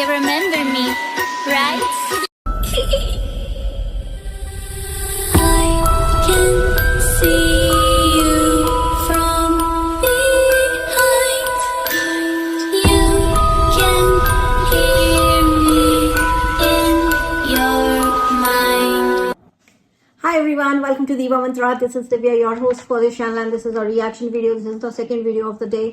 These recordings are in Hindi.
You remember me, right? I can see you from behind. You can hear me in your mind. Hi everyone, welcome to Diva Mantra. This is Divya, your host for this channel, and this is a reaction video. This is the second video of the day.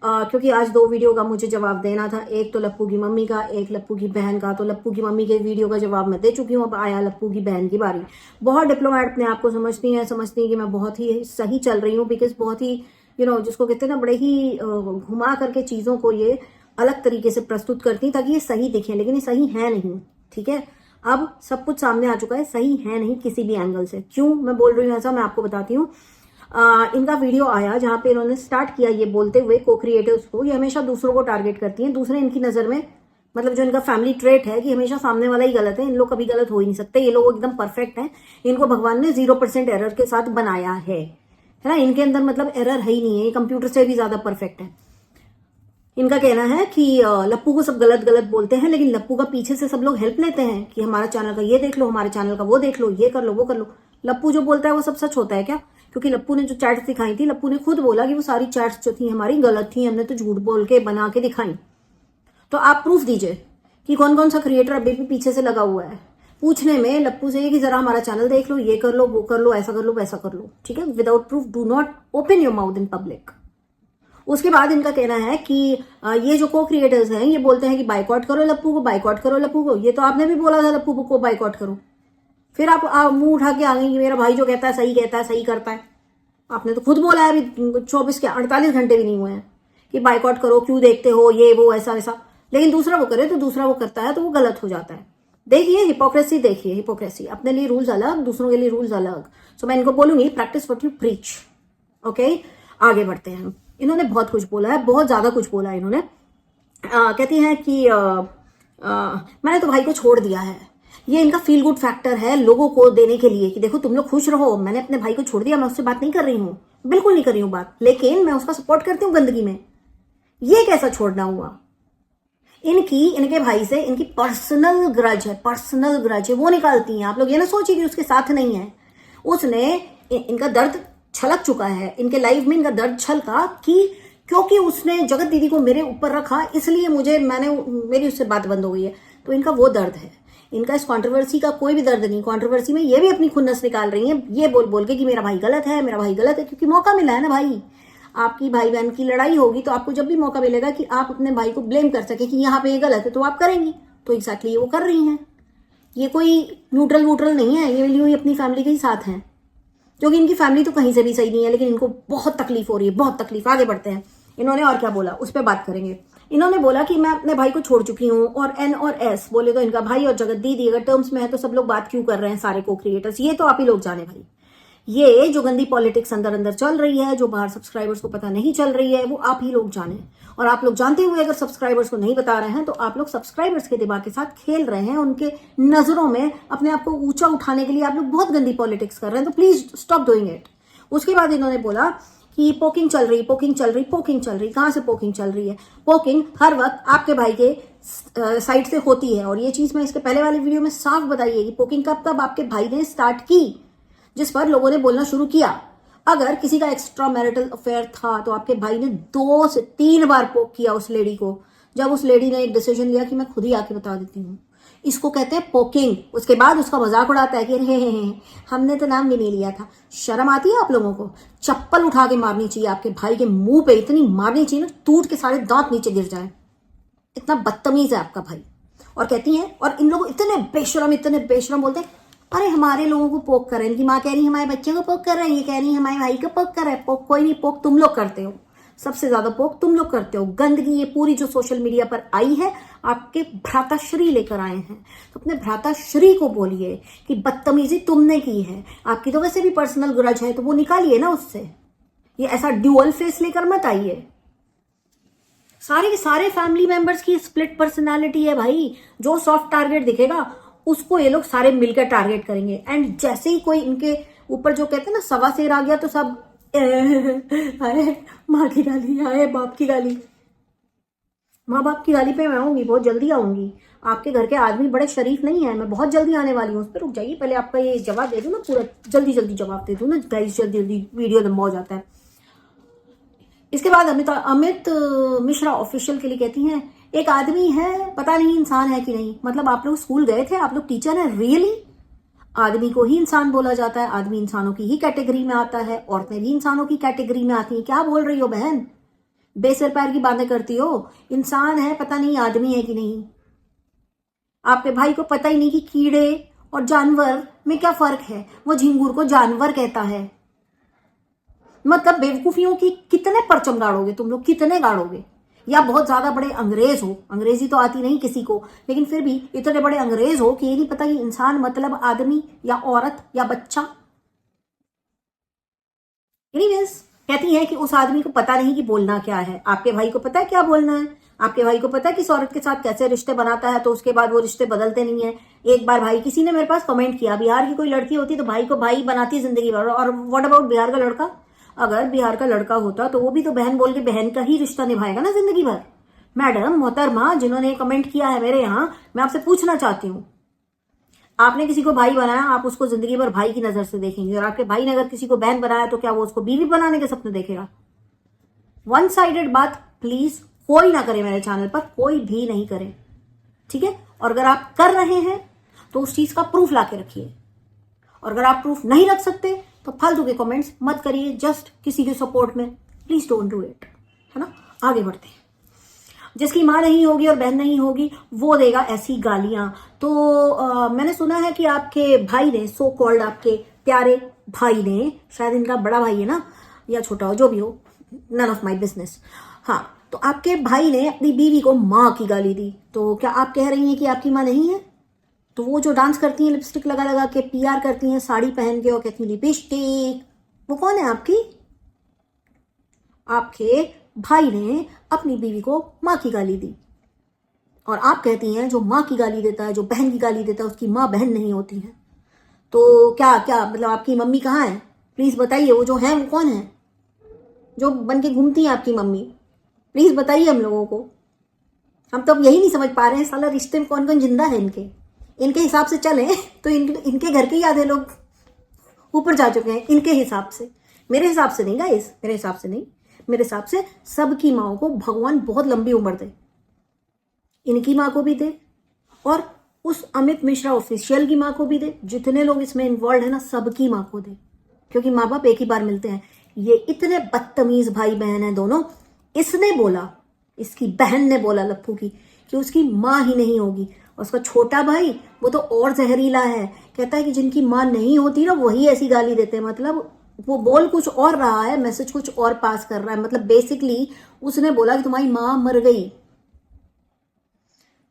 क्योंकि आज दो वीडियो का मुझे जवाब देना था, एक तो लप्पू की मम्मी का, एक लप्पू की बहन का। तो लप्पू की मम्मी के वीडियो का जवाब मैं दे चुकी हूँ, अब आया लप्पू की बहन की बारी। बहुत डिप्लोमेट अपने आप को समझती हैं कि मैं बहुत ही सही चल रही हूँ, बिकॉज बहुत ही जिसको कहते हैं ना, बड़े ही घुमा करके चीजों को ये अलग तरीके से प्रस्तुत करती हैं ताकि ये सही दिखे, लेकिन ये सही है नहीं। ठीक है, अब सब कुछ सामने आ चुका है, सही है नहीं किसी भी एंगल से। क्यों मैं बोल रही हूँ ऐसा, मैं आपको बताती हूँ। इनका वीडियो आया जहां पे इन्होंने स्टार्ट किया ये बोलते हुए को क्रिएटर्स को, ये हमेशा दूसरों को टारगेट करती हैं। दूसरे इनकी नजर में, मतलब जो इनका फैमिली ट्रेट है कि हमेशा सामने वाला ही गलत है, इन लोग कभी गलत हो ही नहीं सकते, ये लोग एकदम परफेक्ट हैं। इनको भगवान ने 0% एरर के साथ बनाया है ना, इनके अंदर मतलब एरर है ही नहीं है, ये कंप्यूटर से भी ज्यादा परफेक्ट है। इनका कहना है कि लप्पू को सब गलत गलत बोलते हैं, लेकिन लप्पू का पीछे से सब लोग हेल्प लेते हैं कि हमारा चैनल का ये देख लो, हमारे चैनल का वो देख लो, ये कर लो, वो कर लो। लप्पू जो बोलता है वो सब सच होता है क्या? क्योंकि लप्पू ने जो चैट्स दिखाई थी, लप्पू ने खुद बोला कि वो सारी चैट्स जो थी हमारी गलत थी, हमने तो झूठ बोल के बना के दिखाई। तो आप प्रूफ दीजिए कि कौन कौन सा क्रिएटर अभी भी पीछे से लगा हुआ है पूछने में लप्पू से कि जरा हमारा चैनल देख लो, ये कर लो, वो कर लो, ऐसा कर लो, वैसा कर लो। ठीक है, without proof do not open your mouth in public. उसके बाद इनका कहना है कि ये जो को क्रिएटर्स हैं ये बोलते हैं कि बाइकआउट करो लप्पू को, बाइकआउट करो लप्पू को। ये तो आपने भी बोला था लप्पू को बाइकआउट करो, फिर आप मुंह उठा के आ गई कि मेरा भाई जो कहता है सही करता है। आपने तो खुद बोला है, अभी 24 के 48 घंटे भी नहीं हुए हैं कि बाइकआउट करो, क्यों देखते हो, ये वो ऐसा वैसा। लेकिन दूसरा वो करे तो दूसरा वो करता है तो वो गलत हो जाता है। देखिए हिपोक्रेसी, देखिए हिपोक्रेसी, अपने लिए रूल्स अलग, दूसरों के लिए रूल्स अलग। सो मैं इनको बोलूंगी practice what you preach. Okay, आगे बढ़ते हैं। इन्होंने बहुत कुछ बोला है, बहुत ज्यादा कुछ बोला है इन्होंने। कहती हैं कि मैंने तो भाई को छोड़ दिया है। ये इनका फील गुड फैक्टर है लोगों को देने के लिए कि देखो तुम लोग खुश रहो, मैंने अपने भाई को छोड़ दिया, मैं उससे बात नहीं कर रही हूँ, बिल्कुल नहीं कर रही हूँ बात, लेकिन मैं उसका सपोर्ट करती हूँ गंदगी में। ये कैसा छोड़ना हुआ? इनके भाई से इनकी पर्सनल ग्रज है, वो निकालती हैं। आप लोग ये ना सोचिए कि उसके साथ नहीं है, उसने इनका दर्द छलक चुका है, इनके लाइफ में इनका दर्द छलका कि क्योंकि उसने जगत दीदी को मेरे ऊपर रखा, इसलिए मेरी उससे बात बंद हो गई है। तो इनका वो दर्द है, इनका इस कंट्रोवर्सी का कोई भी दर्द नहीं। कंट्रोवर्सी में ये भी अपनी खुन्नस निकाल रही हैं, ये बोल बोल के कि मेरा भाई गलत है, मेरा भाई गलत है, क्योंकि मौका मिला है ना भाई। आपकी भाई बहन की लड़ाई होगी तो आपको जब भी मौका मिलेगा कि आप अपने भाई को ब्लेम कर सके कि यहाँ पे ये गलत है, तो आप करेंगी। तो एग्जैक्टली वो कर रही हैं। ये कोई न्यूट्रल वूट्रल नहीं है, ये अपनी फैमिली के ही साथ हैं, क्योंकि इनकी फैमिली तो कहीं से भी सही नहीं है, लेकिन इनको बहुत तकलीफ हो रही है, बहुत तकलीफ। आगे बढ़ते हैं। इन्होंने और क्या बोला उस पर बात करेंगे। इन्होंने बोला कि मैं अपने भाई को छोड़ चुकी हूँ, और एन और एस बोले तो इनका भाई और जगत दीदी अगर टर्म्स में है तो सब लोग बात क्यों कर रहे हैं सारे को क्रिएटर्स, ये तो आप ही लोग जाने भाई। ये जो गंदी पॉलिटिक्स अंदर अंदर चल रही है, जो बाहर सब्सक्राइबर्स को पता नहीं चल रही है, वो आप ही लोग जाने। और आप लोग जानते हुए अगर सब्सक्राइबर्स को नहीं बता रहे हैं तो आप लोग सब्सक्राइबर्स के दिमाग के साथ खेल रहे हैं, उनके नजरों में अपने आप को ऊंचा उठाने के लिए आप लोग बहुत गंदी पॉलिटिक्स कर रहे हैं। तो प्लीज स्टॉप डूइंग इट। उसके बाद इन्होंने बोला कि पोकिंग चल रही। कहां से पोकिंग चल रही है? पोकिंग हर वक्त आपके भाई के साइड से होती है, और ये चीज मैं इसके पहले वाले वीडियो में साफ बताई है कि पोकिंग कब आपके भाई ने स्टार्ट की, जिस पर लोगों ने बोलना शुरू किया। अगर किसी का एक्स्ट्रा मैरिटल अफेयर था तो आपके भाई ने 2 से 3 बार पोक किया उस लेडी को, जब उस लेडी ने एक डिसीजन लिया कि मैं खुद ही आके बता देती हूँ। इसको कहते हैं पोकिंग। उसके बाद उसका मजाक उड़ाता है कि हे हमने तो नाम भी नहीं लिया था। शर्म आती है आप लोगों को? चप्पल उठा के मारनी चाहिए आपके भाई के मुंह पे, इतनी मारनी चाहिए ना टूट के सारे दांत नीचे गिर जाए। इतना बदतमीज है आपका भाई। और कहती है, और इन लोग इतने बेशरम बोलते हैं, अरे हमारे लोगों को पोक कर रहे हैं। इनकी माँ कह रही है हमारे बच्चे को पोक कर रहे हैं, ये कह रही है हमारे भाई को पोक कर रहे हैं। पोक कोई नहीं, पोक तुम लोग करते हो, सबसे ज्यादा पोक तुम लोग करते हो। गंदगी ये पूरी जो सोशल मीडिया पर आई है आपके भ्राताश्री लेकर आए हैं, तो अपने भ्राताश्री को बोलिए कि बदतमीजी तुमने की है। आपकी तो वैसे भी पर्सनल ग्रज है, तो वो निकालिए ना उससे। ये ऐसा ड्यूअल फेस लेकर मत आइए। सारे के सारे फैमिली मेंबर्स की स्प्लिट पर्सनालिटी है भाई। जो सॉफ्ट टारगेट दिखेगा उसको ये लोग सारे मिलकर टारगेट करेंगे, एंड जैसे ही कोई इनके ऊपर जो कहते हैं ना सवा शेर आ गया तो सब अरे माँ की गाली, आए बाप की गाली। माँ बाप की गाली पे मैं आऊंगी, बहुत जल्दी आऊंगी। आपके घर के आदमी बड़े शरीफ नहीं है, मैं बहुत जल्दी आने वाली हूँ। उस पर रुक जाइए, पहले आपका ये जवाब दे दूँ ना, पूरा जल्दी जल्दी जवाब दे दूँ ना गाइस, जल्दी जल्दी वीडियो लंबा हो जाता है। इसके बाद अमित मिश्रा ऑफिशियल के लिए कहती हैं, एक आदमी है, पता नहीं इंसान है कि नहीं। मतलब आप लोग स्कूल गए थे, आप लोग टीचर हैं रियली? आदमी को ही इंसान बोला जाता है, आदमी इंसानों की ही कैटेगरी में आता है, औरतें भी इंसानों की कैटेगरी में आती हैं। क्या बोल रही हो बहन, बेसिर पैर की बातें करती हो? इंसान है, पता नहीं आदमी है कि नहीं। आपके भाई को पता ही नहीं कि कीड़े और जानवर में क्या फर्क है, वो झिंगुर को जानवर कहता है। मतलब बेवकूफियों की कितने परचम गाड़ोगे तुम लोग, कितने गाड़ोगे? या बहुत ज्यादा बड़े अंग्रेज हो, अंग्रेजी तो आती नहीं किसी को, लेकिन फिर भी इतने बड़े अंग्रेज हो कि ये नहीं पता कि इंसान मतलब आदमी या औरत या बच्चा। एनीवेज, कहती है कि उस आदमी को पता नहीं कि बोलना क्या है। आपके भाई को पता है क्या बोलना है, आपके भाई को पता है कि इस औरत के साथ कैसे रिश्ते बनाता है, तो उसके बाद वो रिश्ते बदलते नहीं है। एक बार भाई, किसी ने मेरे पास कमेंट किया, बिहार की कोई लड़की होती तो भाई को भाई बनाती जिंदगी भर, और व्हाट अबाउट बिहार का लड़का? अगर बिहार का लड़का होता तो वो भी तो बहन बोल के बहन का ही रिश्ता निभाएगा ना जिंदगी भर। मैडम मोहतरमा जिन्होंने कमेंट किया है मेरे यहाँ, मैं आपसे पूछना चाहती हूँ, आपने किसी को भाई बनाया, आप उसको जिंदगी भर भाई की नजर से देखेंगे, और आपके भाई ने अगर किसी को बहन बनाया तो क्या वो उसको बीवी बनाने के सपने देखेगा? वन साइडेड बात प्लीज कोई ना करे मेरे चैनल पर, कोई भी नहीं करे, ठीक है? और अगर आप कर रहे हैं तो उस चीज का प्रूफ लाके रखिए, और अगर आप प्रूफ नहीं रख सकते तो फालतू के कमेंट्स मत करिए जस्ट किसी के सपोर्ट में, प्लीज डोंट डू इट, है ना? आगे बढ़ते हैं। जिसकी माँ नहीं होगी और बहन नहीं होगी वो देगा ऐसी गालियां। तो मैंने सुना है कि आपके भाई ने, सो कॉल्ड आपके प्यारे भाई ने, शायद इनका बड़ा भाई है ना या छोटा हो, जो भी हो, नन ऑफ माई बिजनेस। हाँ, तो आपके भाई ने अपनी बीवी को माँ की गाली दी। तो क्या आप कह रही हैं कि आपकी माँ नहीं है? तो वो जो डांस करती हैं लिपस्टिक लगा लगा के, पीआर करती हैं साड़ी पहन के और कहती हैं लिपस्टिक, वो कौन है आपकी? आपके भाई ने अपनी बीवी को माँ की गाली दी, और आप कहती हैं जो माँ की गाली देता है, जो बहन की गाली देता है, उसकी माँ बहन नहीं होती है। तो क्या क्या मतलब आपकी मम्मी कहाँ है? प्लीज बताइए, वो जो है वो कौन है, जो बन के घूमती है आपकी मम्मी? प्लीज बताइए हम लोगों को, हम तो अब यही नहीं समझ पा रहे हैं, साला रिश्ते में कौन कौन जिंदा है इनके हिसाब से चले तो इनके घर के ही आधे लोग ऊपर जा चुके हैं इनके हिसाब से। मेरे हिसाब से नहीं गाइस, मेरे हिसाब से नहीं, मेरे हिसाब से सबकी माओ को भगवान बहुत लंबी उम्र दे, इनकी माँ को भी दे और उस अमित मिश्रा ऑफिशियल की माँ को भी दे, जितने लोग इसमें इन्वॉल्व है ना सबकी माँ को दे, क्योंकि माँ बाप एक ही बार मिलते हैं। ये इतने बदतमीज भाई बहन है दोनों। इसने बोला, इसकी बहन ने बोला लप्पू की, कि उसकी माँ ही नहीं होगी, और उसका छोटा भाई वो तो और जहरीला है, कहता है कि जिनकी माँ नहीं होती ना वही ऐसी गाली देते हैं। मतलब वो बोल कुछ और रहा है, मैसेज कुछ और पास कर रहा है। मतलब बेसिकली उसने बोला कि तुम्हारी माँ मर गई।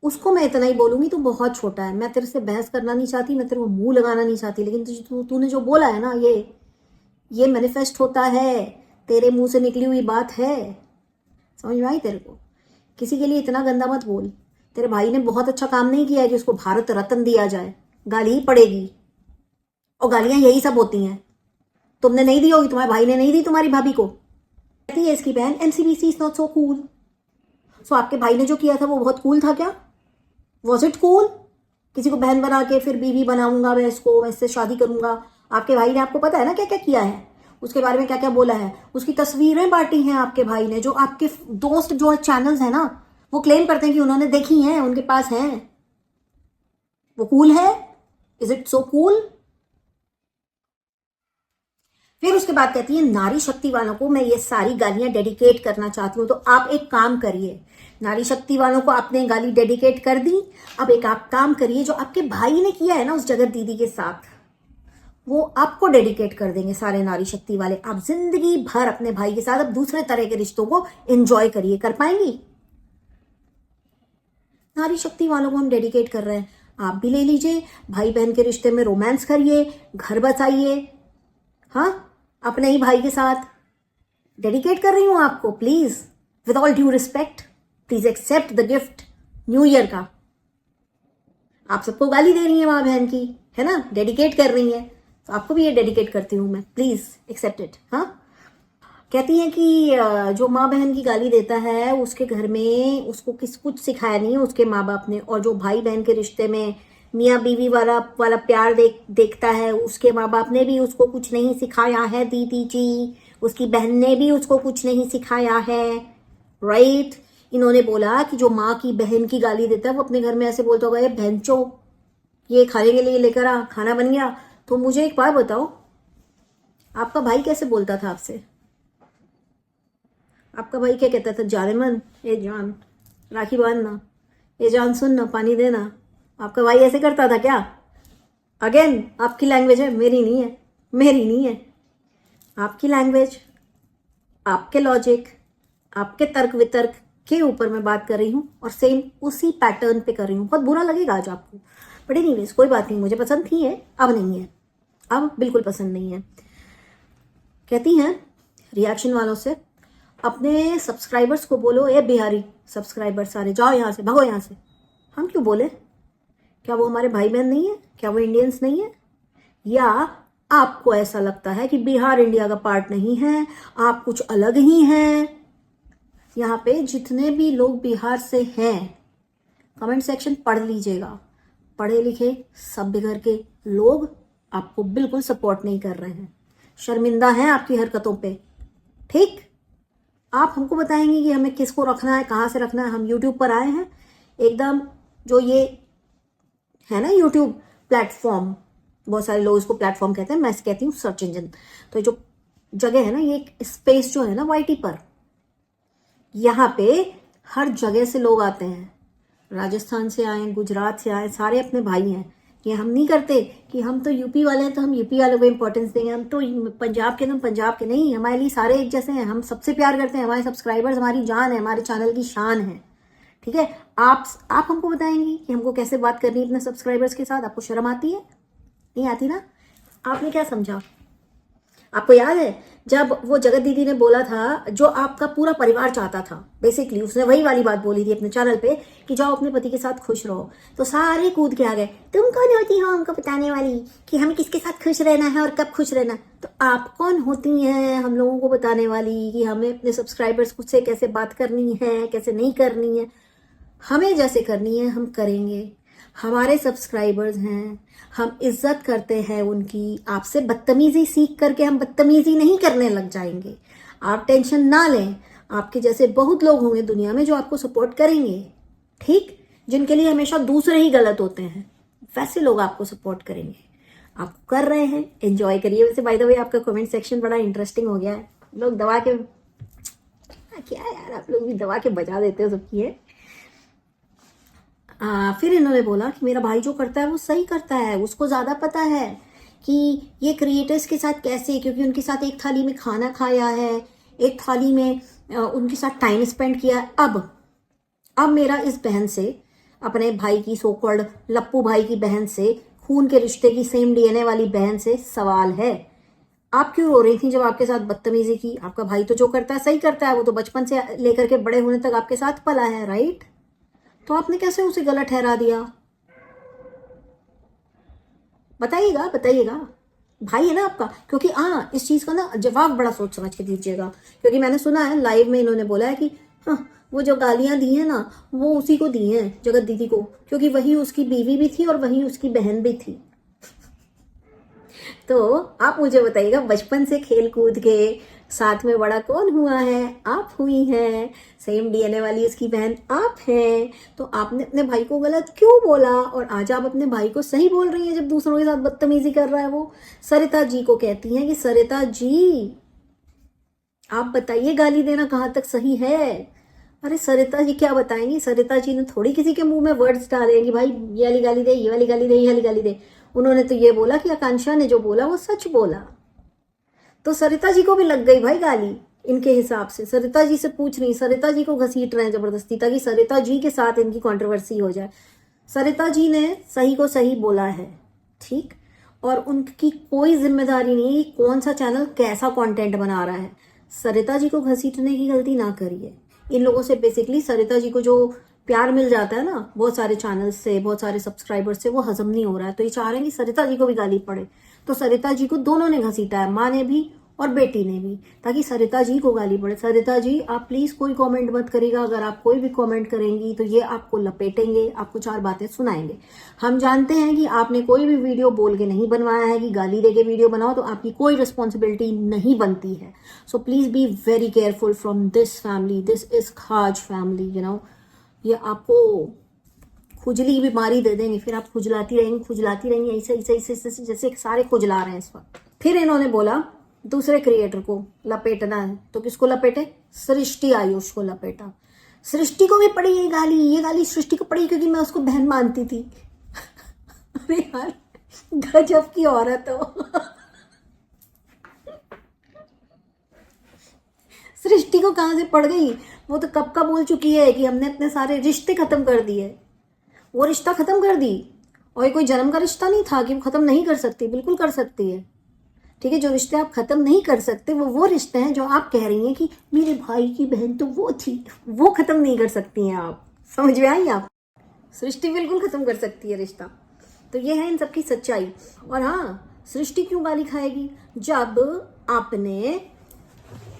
उसको मैं इतना ही बोलूंगी, तू बहुत छोटा है, मैं तेरे से बहस करना नहीं चाहती, मैं तेरे को मुंह लगाना नहीं चाहती, लेकिन तूने जो बोला है ना, ये मैनिफेस्ट होता है, तेरे मुंह से निकली हुई बात है, समझ में आई तेरे को? किसी के लिए इतना गंदा मत बोल। तेरे भाई ने बहुत अच्छा काम नहीं किया है कि उसको भारत रत्न दिया जाए, गाली ही पड़ेगी, और गालियां यही सब होती हैं। तुमने नहीं दी होगी, तुम्हारे भाई ने नहीं दी तुम्हारी भाभी को। कहती है इसकी बहन, MCBC is not so cool. So आपके भाई ने जो किया था वो बहुत कूल था क्या? Was it cool? किसी को बहन बना के फिर बीवी बनाऊंगा मैं इसको, मैं इससे शादी करूंगा। आपके भाई ने, आपको पता है ना क्या क्या किया है, उसके बारे में क्या क्या बोला है, उसकी तस्वीरें बांटी हैं आपके भाई ने, जो आपके दोस्त जो चैनल्स है ना वो क्लेम करते हैं कि उन्होंने देखी हैं, उनके पास हैं। वो कूल है? Is it so cool? फिर उसके बाद कहती है नारी शक्ति वालों को मैं ये सारी गालियां डेडिकेट करना चाहती हूँ। तो आप एक काम करिए, नारी शक्ति वालों को आपने गाली डेडिकेट कर दी, अब एक आप काम करिए, जो आपके भाई ने किया है ना उस जगत दीदी के साथ, वो आपको डेडिकेट कर देंगे सारे नारी शक्ति वाले। आप जिंदगी भर अपने भाई के साथ अब दूसरे तरह के रिश्तों को एंजॉय करिए। कर पाएंगी? नारी शक्ति वालों को हम डेडिकेट कर रहे हैं, आप भी ले लीजिए, भाई बहन के रिश्ते में रोमांस करिए, घर बसाइए, हाँ, अपने ही भाई के साथ। डेडिकेट कर रही हूं आपको, please with all due respect, please accept the gift new year का। आप सबको गाली दे रही है माँ बहन की, है ना, डेडिकेट कर रही है, तो आपको भी ये डेडिकेट करती हूं मैं, प्लीज एक्सेप्ट इट। हाँ, कहती हैं कि जो माँ बहन की गाली देता है उसके घर में उसको कुछ सिखाया नहीं है उसके माँ बाप ने, और जो भाई बहन के रिश्ते में मियाँ बीवी वाला वाला प्यार देखता है उसके माँ बाप ने भी उसको कुछ नहीं सिखाया है। दीदी जी, उसकी बहन ने भी उसको कुछ नहीं सिखाया है, राइट। इन्होंने बोला कि जो माँ की बहन की गाली देता है वो अपने घर में ऐसे बोलता होगा, ये बहनचो ये खाने के लिए लेकर आ, खाना बन गया। तो मुझे एक बात बताओ, आपका भाई कैसे बोलता था आपसे? आपका भाई क्या कहता था? जाने मन, ए जान राखी बांधना, ए जान सुनना, पानी देना। आपका भाई ऐसे करता था क्या? अगेन आपकी लैंग्वेज है, मेरी नहीं है, मेरी नहीं है। आपकी लैंग्वेज, आपके लॉजिक, आपके तर्क वितर्क के ऊपर मैं बात कर रही हूँ और सेम उसी पैटर्न पे कर रही हूँ। बहुत बुरा लगेगा आज आपको, बट एनीवेज कोई बात नहीं, मुझे पसंद थी है, अब नहीं है, अब बिल्कुल पसंद नहीं है। कहती हैं रिएक्शन वालों से, अपने सब्सक्राइबर्स को बोलो, ए बिहारी सब्सक्राइबर सारे जाओ यहाँ से, भागो यहाँ से। हम क्यों बोले? क्या वो हमारे भाई बहन नहीं है? क्या वो इंडियंस नहीं है? या आपको ऐसा लगता है कि बिहार इंडिया का पार्ट नहीं है, आप कुछ अलग ही हैं? यहाँ पे जितने भी लोग बिहार से हैं कमेंट सेक्शन पढ़ लीजिएगा। पढ़े लिखे सभ्य घर के लोग आपको बिल्कुल सपोर्ट नहीं कर रहे हैं, शर्मिंदा हैं आपकी हरकतों पे, ठीक। आप हमको बताएंगे कि हमें किसको रखना है, कहाँ से रखना है। हम यूट्यूब पर आए हैं, एकदम जो ये है ना यूट्यूब प्लेटफॉर्म, बहुत सारे लोग इसको प्लेटफॉर्म कहते हैं, मैं कहती हूँ सर्च इंजन। तो जो जगह है ना, ये एक स्पेस जो है ना वाईटी पर, यहाँ पे हर जगह से लोग आते हैं, राजस्थान से आए, गुजरात से आए, सारे अपने भाई हैं। ये हम नहीं करते कि हम तो यूपी वाले हैं तो हम यूपी वालों को इंपॉर्टेंस देंगे, हम तो पंजाब के तो पंजाब के नहीं, हमारे लिए सारे एक जैसे हैं, हम सबसे प्यार करते हैं, हमारे सब्सक्राइबर्स हमारी जान है, हमारे चैनल की शान है, ठीक है। आप हमको बताएंगी कि हमको कैसे बात करनी है अपने सब्सक्राइबर्स के साथ। आपको शर्म आती है? नहीं आती ना? आपने क्या समझा? आपको याद है जब वो जगत दीदी ने बोला था, जो आपका पूरा परिवार चाहता था, बेसिकली उसने वही वाली बात बोली थी अपने चैनल पे कि जाओ अपने पति के साथ खुश रहो, तो सारे कूद के आ गए, तुम कौन होती हो हमको बताने वाली कि हमें किसके साथ खुश रहना है और कब खुश रहना है? तो आप कौन होती हैं हम लोगों को बताने वाली कि हमें अपने सब्सक्राइबर्स से कैसे बात करनी है, कैसे नहीं करनी है? हमें जैसे करनी है हम करेंगे, हमारे सब्सक्राइबर्स हैं, हम इज्जत करते हैं उनकी। आपसे बदतमीजी सीख करके हम बदतमीजी नहीं करने लग जाएंगे, आप टेंशन ना लें। आपके जैसे बहुत लोग होंगे दुनिया में जो आपको सपोर्ट करेंगे, ठीक, जिनके लिए हमेशा दूसरे ही गलत होते हैं, वैसे लोग आपको सपोर्ट करेंगे। आप कर रहे हैं, एंजॉय करिए। वैसे बाय द वे आपका कमेंट सेक्शन बड़ा इंटरेस्टिंग हो गया है, लोग दबा के, क्या यार आप लोग भी दबा के बजा देते हो सबकी है। फिर इन्होंने बोला कि मेरा भाई जो करता है वो सही करता है, उसको ज़्यादा पता है कि ये क्रिएटर्स के साथ कैसे, क्योंकि उनके साथ एक थाली में खाना खाया है, एक थाली में उनके साथ टाइम स्पेंड किया। अब मेरा इस बहन से, अपने भाई की, सोकॉल्ड लप्पू भाई की बहन से, खून के रिश्ते की सेम डीएनए वाली बहन से सवाल है, आप क्यों रो रही थी जब आपके साथ बदतमीजी की? आपका भाई तो जो करता है सही करता है, वो तो बचपन से लेकर के बड़े होने तक आपके साथ पला है, राइट? तो आपने कैसे उसे गलत ठहरा दिया? बताइएगा, बताइएगा। भाई है ना आपका, क्योंकि इस चीज का ना जवाब बड़ा सोच समझ के दीजिएगा, क्योंकि मैंने सुना है लाइव में इन्होंने बोला है कि वो जो गालियां दी हैं ना वो उसी को दी हैं, जगत दीदी को, क्योंकि वही उसकी बीवी भी थी और वही उसकी बहन भी थी। तो आप मुझे बताइएगा, बचपन से खेल कूद के साथ में बड़ा कौन हुआ है? आप हुई हैं, सेम डीएनए वाली उसकी बहन आप हैं। तो आपने अपने भाई को गलत क्यों बोला और आज आप अपने भाई को सही बोल रही हैं जब दूसरों के साथ बदतमीजी कर रहा है वो? सरिता जी को कहती हैं कि सरिता जी आप बताइए गाली देना कहाँ तक सही है? अरे सरिता जी क्या बताएंगी? सरिता जी ने थोड़ी किसी के मुंह में वर्ड्स डाले कि भाई ये वाली गाली दे, ये वाली गाली दे, ये वाली गाली दे। उन्होंने तो ये बोला कि आकांक्षा ने जो बोला वो सच बोला। तो सरिता जी को भी लग गई भाई गाली इनके हिसाब से। सरिता जी से पूछ रही, सरिता जी को घसीट रहे हैं जबरदस्ती ताकि सरिता जी के साथ इनकी कंट्रोवर्सी हो जाए। सरिता जी ने सही को सही बोला है, ठीक, और उनकी कोई जिम्मेदारी नहीं कि कौन सा चैनल कैसा कंटेंट बना रहा है। सरिता जी को घसीटने की गलती ना करिए। इन लोगों से बेसिकली सरिता जी को जो प्यार मिल जाता है ना बहुत सारे चैनल से, बहुत सारे सब्सक्राइबर्स से, वो हजम नहीं हो रहा है, तो ये चाह रहे हैं कि सरिता जी को भी गाली पड़े। तो सरिता जी को दोनों ने घसीटा है, माँ ने भी और बेटी ने भी, ताकि सरिता जी को गाली पड़े। सरिता जी आप प्लीज कोई कमेंट मत करिएगा, अगर आप कोई भी कमेंट करेंगी तो ये आपको लपेटेंगे, आपको 4 बातें सुनाएंगे। हम जानते हैं कि आपने कोई भी वीडियो बोल के नहीं बनवाया है कि गाली दे के वीडियो बनाओ, तो आपकी कोई रिस्पॉन्सिबिलिटी नहीं बनती है। So please be very careful from this family, this is खाज फैमिली, यू नो। ये आपको खुजली की बीमारी दे देंगे, फिर आप खुजलाती रहेंगी ऐसे ऐसे ऐसे ऐसे जैसे सारे खुजला रहे हैं इस वक्त। फिर इन्होंने बोला दूसरे क्रिएटर को लपेटना है, तो किसको लपेटे? सृष्टि आयुष को लपेटा। सृष्टि को भी पड़ी ये गाली सृष्टि को पड़ी क्योंकि मैं उसको बहन मानती थी। अरे यार गजब की औरत हो। सृष्टि को कहां से पड़ गई? वो तो कब का बोल चुकी है कि हमने अपने सारे रिश्ते खत्म कर दिए। वो रिश्ता खत्म कर दी, और ये कोई जन्म का रिश्ता नहीं था कि वो खत्म नहीं कर सकती, बिल्कुल कर सकती है। ठीक है, जो रिश्ते आप खत्म नहीं कर सकते वो रिश्ते हैं जो आप कह रही हैं कि मेरे भाई की बहन तो वो थी, वो खत्म नहीं कर सकती हैं आप। समझ में आई आप? सृष्टि बिल्कुल खत्म कर सकती है रिश्ता। तो ये है इन सबकी सच्चाई। और हाँ, सृष्टि क्यों गाली खाएगी? जब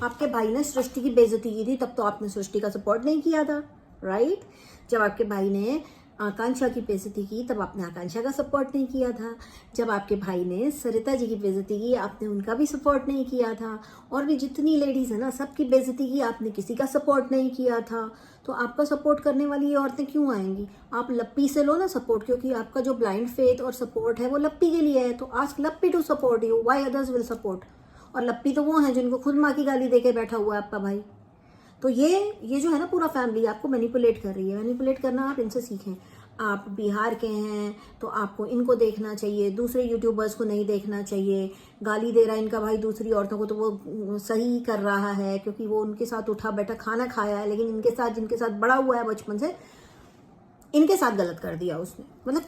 आपके भाई ने सृष्टि की बेइज्जती की थी तब तो आपने सृष्टि का सपोर्ट नहीं किया था, राइट? जब आपके भाई ने आकांक्षा की बेइज्जती की तब आपने आकांक्षा का सपोर्ट नहीं किया था। जब आपके भाई ने सरिता जी की बेइज्जती की आपने उनका भी सपोर्ट नहीं किया था। और भी जितनी लेडीज है ना, सबकी बेइज्जती की आपने किसी का सपोर्ट नहीं किया था। तो आपका सपोर्ट करने वाली ये औरतें क्यों आएंगी? आप लप्पी से लो ना सपोर्ट, क्योंकि आपका जो ब्लाइंड फेथ और सपोर्ट है वो लप्पी के लिए है। तो ask Lappi to support you, why others will support. और लप्पी तो वो है जिनको खुद माँ की गाली देके बैठा हुआ है आपका भाई। तो ये जो है ना पूरा फैमिली आपको मैनिपुलेट कर रही है। मैनिपुलेट करना आप इनसे सीखें। आप बिहार के हैं तो आपको इनको देखना चाहिए, दूसरे यूट्यूबर्स को नहीं देखना चाहिए। गाली दे रहा है इनका भाई दूसरी औरतों को तो वो सही कर रहा है, क्योंकि वो उनके साथ उठा बैठा खाना खाया है। लेकिन इनके साथ जिनके साथ बड़ा हुआ है बचपन से, इनके साथ गलत कर दिया उसने। मतलब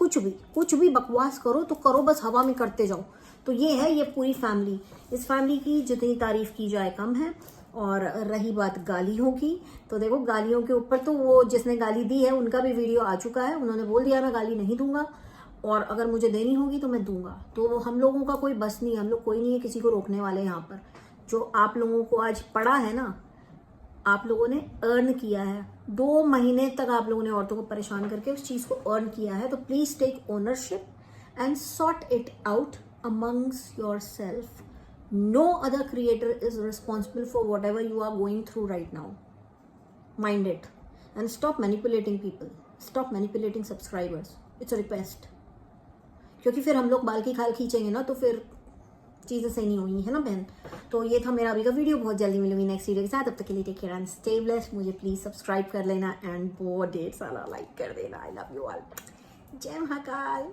कुछ भी बकवास करो तो करो, बस हवा में करते जाओ। तो ये है ये पूरी फैमिली। इस फैमिली की जितनी तारीफ की जाए कम है। और रही बात गालियों की, तो देखो गालियों के ऊपर तो वो जिसने गाली दी है उनका भी वीडियो आ चुका है। उन्होंने बोल दिया मैं गाली नहीं दूंगा, और अगर मुझे देनी होगी तो मैं दूंगा। तो हम लोगों का कोई बस नहीं है, हम लोग कोई नहीं है किसी को रोकने वाले। यहाँ पर जो आप लोगों को आज पड़ा है ना, आप लोगों ने अर्न किया है। 2 महीने तक आप लोगों ने औरतों को परेशान करके उस चीज को अर्न किया है। तो please take ownership and sort it out amongst yourself. No other creator is responsible for whatever you are going through right now. Mind it. And stop manipulating people. Stop manipulating subscribers. It's a request. क्योंकि फिर हम लोग बाल की खाल खींचेंगे ना, तो फिर चीज़ें सही नहीं होंगी, है ना बहन? तो ये था मेरा अभी का वीडियो। बहुत जल्दी मिलूंगी नेक्स्ट वीडियो के साथ। अब तक के लिए take care and stay blessed. मुझे प्लीज सब्सक्राइब कर लेना एंड बहुत ढेर सारा लाइक कर देना। I love you all. जय महाकाल।